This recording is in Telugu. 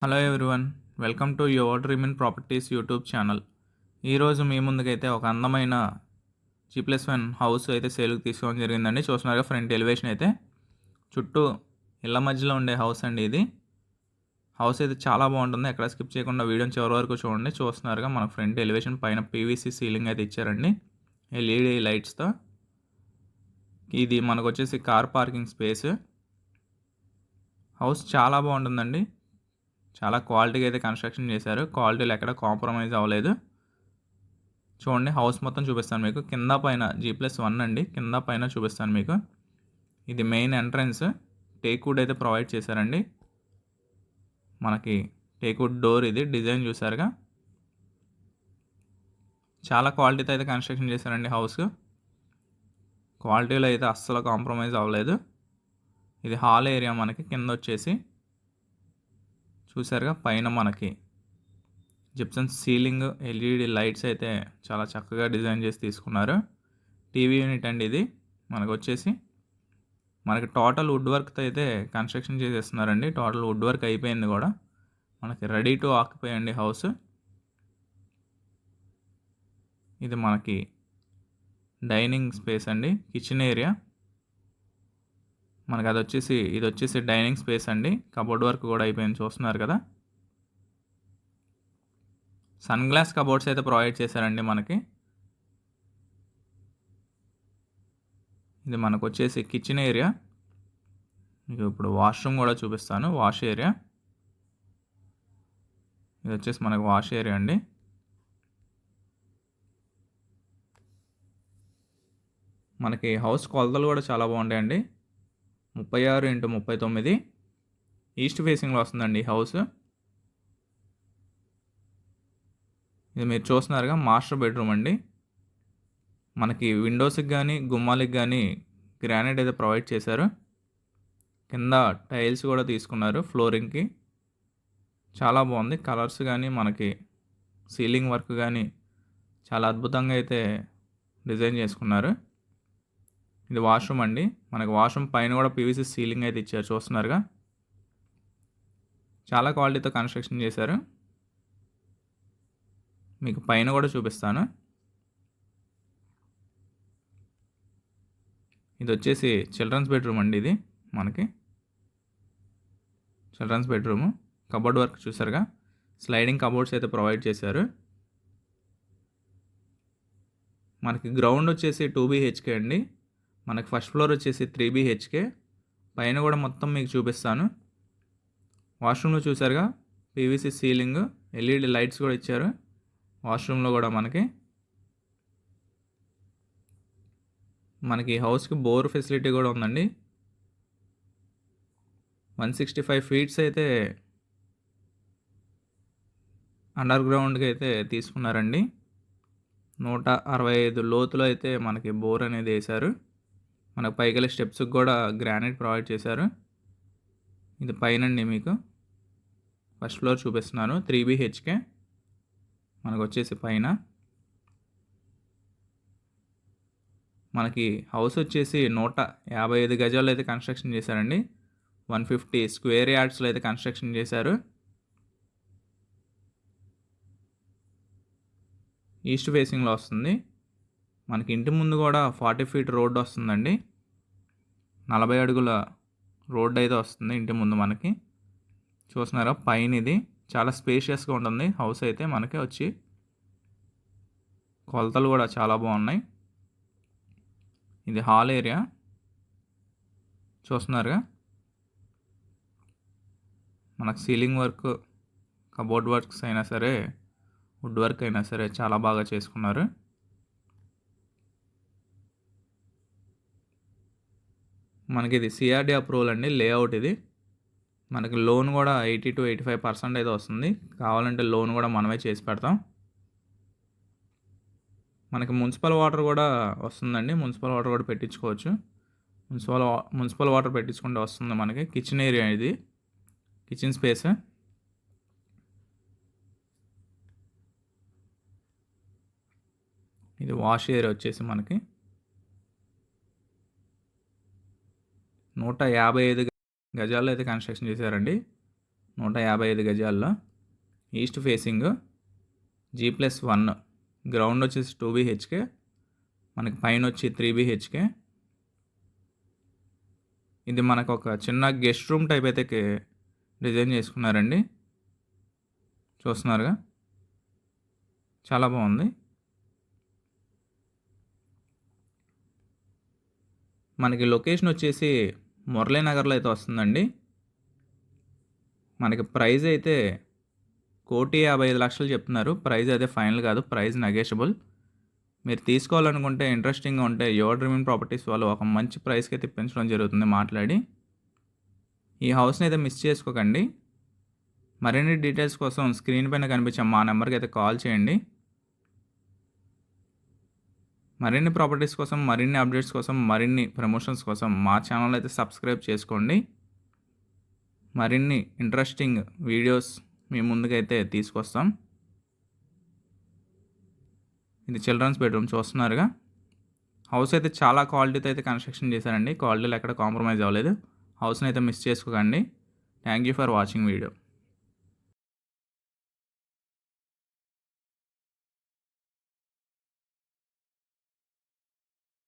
Hello everyone, welcome to your dream in properties YouTube channel. ఈరోజు మీ ముందుకైతే ఒక అందమైన G+1 హౌస్ అయితే సేల్కి తీసుకోవడం జరిగిందండి. చూస్తున్నారుగా ఫ్రంట్ ఎలివేషన్ అయితే చుట్టూ ఇళ్ళ మధ్యలో ఉండే హౌస్ అండి. ఇది హౌస్ అయితే చాలా బాగుంటుంది. ఎక్కడ స్కిప్ చేయకుండా వీడియోని చివరి వరకు చూడండి. చూస్తున్నారుగా మన ఫ్రంట్ ఎలివేషన్ పైన పీవీసీ సీలింగ్ అయితే ఇచ్చారండి ఎల్ఈడి లైట్స్తో. ఇది మనకు వచ్చేసి కార్ పార్కింగ్ స్పేస్. హౌస్ చాలా బాగుంటుందండి. చాలా క్వాలిటీగా అయితే కన్స్ట్రక్షన్ చేశారు. క్వాలిటీలో ఎక్కడ కాంప్రమైజ్ అవ్వలేదు. చూడండి, హౌస్ మొత్తం చూపిస్తాను మీకు. కింద పైన G+1 అండి. కింద పైన చూపిస్తాను మీకు. ఇది మెయిన్ ఎంట్రన్స్. టేక్వుడ్ అయితే ప్రొవైడ్ చేశారండి. మనకి టేక్వుడ్ డోర్ ఇది డిజైన్ చూసారుగా. చాలా క్వాలిటీతో అయితే కన్స్ట్రక్షన్ చేశారండి హౌస్. క్వాలిటీలో అయితే అస్సలు కాంప్రమైజ్ అవ్వలేదు. ఇది హాల్ ఏరియా. మనకి కింద వచ్చేసి చూసారుగా, పైన మనకి జిప్సన్ సీలింగ్ ఎల్ఈడి లైట్స్ అయితే చాలా చక్కగా డిజైన్ చేసి తీసుకున్నారు. టీవీ యూనిట్ అండి ఇది. మనకి టోటల్ వుడ్ వర్క్తో అయితే కన్స్ట్రక్షన్ చేసేస్తున్నారండి. టోటల్ వుడ్ వర్క్ అయిపోయింది కూడా. మనకి రెడీ టు ఆక్యుపై అండి హౌస్. ఇది మనకి డైనింగ్ స్పేస్ అండి, కిచెన్ ఏరియా. మనకి ఇది వచ్చేసి డైనింగ్ స్పేస్ అండి. కబోర్డ్ వర్క్ కూడా అయిపోయింది, చూస్తున్నారు కదా. సన్ గ్లాస్ కబోర్డ్స్ అయితే ప్రొవైడ్ చేశారండి మనకి. ఇది మనకు వచ్చేసి కిచెన్ ఏరియా. మీకు ఇప్పుడు వాష్రూమ్ కూడా చూపిస్తాను. Wash area. ఇది వచ్చేసి మనకు వాష్ ఏరియా అండి. మనకి హౌస్ కొలతలు కూడా చాలా బాగుంటాయండి. 36x39 ఈస్ట్ ఫేసింగ్లో వస్తుందండి హౌస్. ఇది మీరు చూస్తున్నారుగా, మాస్టర్ బెడ్రూమ్ అండి. మనకి విండోస్కి కానీ గుమ్మాలకి కానీ గ్రానైట్ అయితే ప్రొవైడ్ చేశారు. కింద టైల్స్ కూడా తీసుకున్నారు ఫ్లోరింగ్కి. చాలా బాగుంది. కలర్స్ కానీ మనకి సీలింగ్ వర్క్ కానీ చాలా అద్భుతంగా అయితే డిజైన్ చేసుకున్నారు. ఇది వాష్రూమ్ అండి. మనకి వాష్రూమ్ పైన కూడా పీవీసీ సీలింగ్ అయితే ఇచ్చారు, చూస్తున్నారుగా. చాలా క్వాలిటీతో కన్స్ట్రక్షన్ చేశారు. మీకు పైన కూడా చూపిస్తాను. ఇది వచ్చేసి చిల్డ్రన్స్ బెడ్రూమ్ అండి. ఇది మనకి చిల్డ్రన్స్ బెడ్రూము. కబోర్డ్ వర్క్ చూసారుగా. స్లైడింగ్ కబోర్డ్స్ అయితే ప్రొవైడ్ చేశారు. మనకి గ్రౌండ్ వచ్చేసి 2 BHK అండి. మనకి ఫస్ట్ ఫ్లోర్ వచ్చేసి 3 BHK. పైన కూడా మొత్తం మీకు చూపిస్తాను. వాష్రూమ్లో చూసారుగా, పీవీసీ సీలింగ్ ఎల్ఈడి లైట్స్ కూడా ఇచ్చారు వాష్రూమ్లో కూడా. మనకి హౌస్కి బోర్ ఫెసిలిటీ కూడా ఉందండి. 165 ఫీట్స్ అయితే అండర్ గ్రౌండ్కి అయితే తీసుకున్నారండి. 165 లోతులో అయితే మనకి బోర్ అనేది వేశారు. మనకు పైకెళ్ళి స్టెప్స్కి కూడా గ్రానైట్ ప్రొవైడ్ చేశారు. ఇది పైనండి. మీకు ఫస్ట్ ఫ్లోర్ చూపిస్తున్నాను. 3 BHK మనకు వచ్చేసి పైన. మనకి హౌస్ వచ్చేసి 155 గజాల్లో అయితే కన్స్ట్రక్షన్ చేశారండి. 150 స్క్వేర్ యార్డ్స్లో అయితే కన్స్ట్రక్షన్ చేశారు. ఈస్ట్ ఫేసింగ్లో వస్తుంది. మనకి ఇంటి ముందు కూడా 40 ఫీట్ రోడ్డు వస్తుందండి. 40 అడుగుల రోడ్డు అయితే వస్తుంది ఇంటి ముందు మనకి. చూస్తున్నారా, పైన ఇది చాలా స్పేషియస్గా ఉంటుంది హౌస్ అయితే. మనకి వచ్చి కొలతలు కూడా చాలా బాగున్నాయి. ఇది హాల్ ఏరియా, చూస్తున్నారుగా. మనకు సీలింగ్ వర్క్, కబోర్డ్ వర్క్స్ అయినా సరే, వుడ్ వర్క్ అయినా సరే చాలా బాగా చేసుకున్నారు. మనకి ఇది CRD అప్రూవల్ అండి లేఅవుట్ ఇది. మనకి లోన్ కూడా 80 to 85% అయితే వస్తుంది. కావాలంటే లోన్ కూడా మనమే చేసి పెడతాం. మనకి మున్సిపల్ వాటర్ కూడా వస్తుందండి. మున్సిపల్ వాటర్ కూడా పెట్టించుకోవచ్చు. మున్సిపల్ వాటర్ పెట్టించుకుంటే వస్తుంది మనకి. కిచెన్ ఏరియా ఇది, కిచెన్ స్పేస్. ఇది వాష్ ఏరియా వచ్చేసి మనకి 155 గజాల్లో అయితే కన్స్ట్రక్షన్ చేశారండి. 155 గజాల్లో ఈస్ట్ ఫేసింగ్ G+1 గ్రౌండ్ వచ్చేసి 2 BHK, మనకి పైన వచ్చి 3 BHK. ఇది మనకు ఒక చిన్న గెస్ట్ రూమ్ టైప్ అయితే డిజైన్ చేసుకున్నారండి. చూస్తున్నారుగా, చాలా బాగుంది. మనకి లొకేషన్ వచ్చేసి మురళీనగర్లో అయితే వస్తుందండి. మనకి ప్రైస్ అయితే 1,55,00,000 చెప్తున్నారు. ప్రైస్ అయితే ఫైనల్ కాదు, ప్రైస్ నెగోషియబుల్. మీరు తీసుకోవాలనుకుంటే ఇంట్రెస్టింగ్గా ఉంటే యువర్ డ్రీమింగ్ ప్రాపర్టీస్ వాళ్ళు ఒక మంచి ప్రైస్కి అయితే ఇప్పించడం జరుగుతుంది మాట్లాడి. ఈ హౌస్ని అయితే మిస్ చేసుకోకండి. మరిన్ని డీటెయిల్స్ కోసం స్క్రీన్ పైన కనిపించే మా నెంబర్కి అయితే కాల్ చేయండి. మరిన్ని ప్రాపర్టీస్ కోసం, మరిన్ని అప్డేట్స్ కోసం, మరిన్ని ప్రమోషన్స్ కోసం మా ఛానల్ అయితే సబ్స్క్రైబ్ చేసుకోండి. మరిన్ని ఇంట్రెస్టింగ్ వీడియోస్ మీ ముందుకైతే తీసుకొస్తాం. ఇది చిల్డ్రన్స్ బెడ్రూమ్ చూస్తున్నారుగా. హౌస్ అయితే చాలా క్వాలిటీతో అయితే కన్స్ట్రక్షన్ చేశారండి. క్వాలిటీలో ఎక్కడ కాంప్రమైజ్ అవ్వలేదు. హౌస్ని అయితే మిస్ చేసుకోకండి. Thank you for watching video.